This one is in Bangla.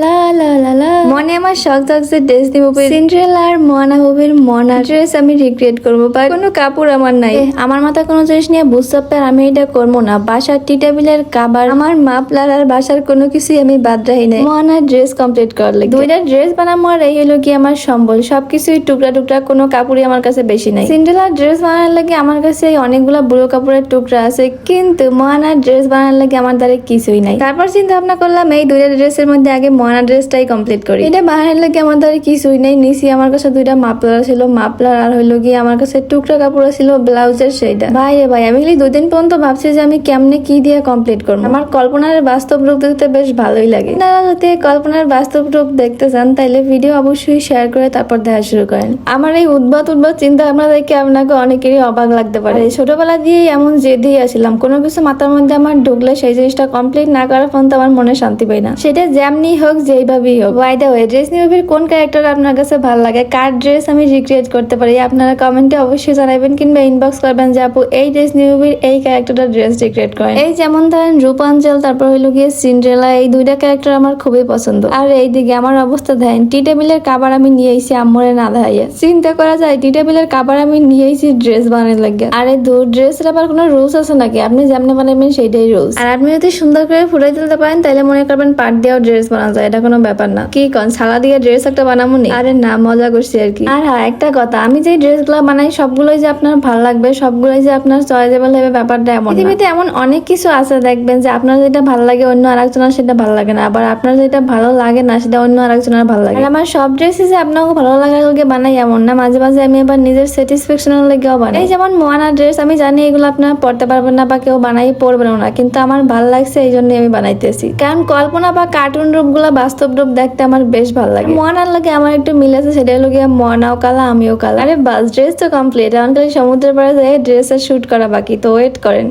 লা লা লা লা মনে আমার শখ থাকছে ডিজনি মুভির সিন্ডারেলা আর মোয়ানা মুভির মোয়ানা ড্রেস আমি রিক্রিয়েট করবো, বাট কোনো কাপড় আমার নাই। আমার মাথায় কোনো জিনিস নিয়ে বুঝতে পার আমি এটা করবো না। বাসার টি টেবিলের কাবার, আমার মাপলার আর বাসার কোনো কিছুই আমি বাদ রাখি নাই মোয়ানার ড্রেস কমপ্লিট করার লাগে। দুইটা ড্রেস বানাবো আর এই হলো কি আমার সম্বল, সবকিছুই টুকরা টুকরা, কোনো কাপড়ই আমার কাছে বেশি নাই। সিন্ডারেলার ড্রেস বানানোর লাগে আমার কাছে অনেকগুলা বুড়ো কাপড়ের টুকরা আছে, কিন্তু মোয়ানার ড্রেস বানানোর লাগে আমার দ্বারা কিছুই নাই। তারপর চিন্তা ভাবনা করলাম এই দুইটা ড্রেসের মধ্যে আগে মোয়ানা ড্রেসটাই কমপ্লিট করি। এটা বানানোর লাগে আমার দ্বারা কিছুই নেই। নিচে আমার কাছে দুইটা মাপলার ছিল, মাপলার আর হইলো গিয়ে আমার কাছে টুকরা কাপড় ছিল ব্লাউজের, সেইটা ভাই আমি খালি 2 দিন পর্যন্ত ভাবছি যে আমি কেমনে কি দিয়ে কমপ্লিট করবো। আমার কল্পনার বাস্তব রূপ দেখতে বেশ ভালোই লাগে। আপনারা যদি কল্পনার বাস্তব রূপ দেখতে চান তাহলে ভিডিও অবশ্যই শেয়ার করে তারপর দেখা শুরু করেন। আমার এই উদ্ভট চিন্তা ভাবনা দেখে আপনাকে অনেকেরই অবাক লাগতে পারে। ছোটবেলা দিয়ে এমন জেদেই আসছিলাম, কোনো কিছু মাথার মধ্যে আমার ঢুকলে সেই জিনিসটা কমপ্লিট না করার পর্যন্ত আমার মনে শান্তি পাই না, সেটা যেমনি হোক যেইভাবেই হোক। বাই দ্য ওয়ে, ডিজনি মুভির কোন ক্যারেক্টার আপনার কাছে ভালো লাগে, কার ড্রেস আমি রিক্রিয়েট করতে পারি, আপনারা কমেন্টে অবশ্যই জানাবেন কিংবা ইনবক্স করবেন যে আপু এই ডিজনি মুভির এই ক্যারেক্টারটা ড্রেস রিক্রিয়েট করেন। এই যেমন ধরেন রূপাঞ্জল, তারপর হইলো গিয়ে সিন্ডারেলা, এই দুইটা ক্যারেক্টার আমার খুবই পছন্দ। আর এইদিকে আমার অবস্থা দেখেন, টি টেবিলের কাবার আমি নিয়ে আইছি আম্মরে না দেখাইয়া। চিন্তা করা যায় টি টেবিলের কাবার আমি নিয়ে আইছি ড্রেস বানানোর লাগে। আর এই ড্রেসের আবার কোনো রুলস আছে নাকি? আপনি যেমন বানাবেন সেইটাই রুলস। আর আপনি যদি সুন্দর করে ফুটাই তুলতে পারেন তাহলে মনে করবেন পাট দিয়েও ড্রেস বানা যায়, এটা কোনো ব্যাপার না। কি কন, সালা দিয়ে ড্রেস একটা বানাবো নি? আরে না, মজা করছি আর কি। আর হ্যাঁ, একটা কথা, আমি যে ড্রেস গুলো বানাই সবগুলোই যে আপনার ভালো লাগবে, সবগুলোই যে আপনার চয়েজেবল হবে ব্যাপারটা এমন না। পৃথিবীতে এমন অনেক কিছু আছে দেখবেন যে আপনার যেটা ভালো লাগে অন্য আরেকজনের সেটা ভালো লাগে না, আবার আপনার যেটা ভালো লাগে না সেটা অন্য আরেকজনের ভালো লাগে। আর আমার সব ড্রেসই যে আপনাকে ভালো লাগার লাগে বানাই এমন না, মাঝে মাঝে আমি আবার নিজের স্যাটিসফ্যাকশনের লেগেও বানাই। এই যেমন মোয়ানা ড্রেস, আমি জানি এগুলো আপনারা পড়তে পারবেন না বা কেউ বানাই পড়বেন না, কিন্তু আমার ভালো লাগছে এই জন্য আমি বানাইতেছি। কারণ কল্পনা বা কার্টুন রূপ গুলা বাস্তব রূপ দেখতে আমার বেশ ভালো লাগে। মোয়ানার লাগে আমার একটু মিল আছে, সেটা হলো গিয়ে মোয়ানাও কালা আমিও কালা। আরে বাস, ড্রেস তো কমপ্লিট, এখন খালি সমুদ্রের পাড়ে যেয়ে ড্রেসের শুট করা বাকি, তো ওয়েট করেন।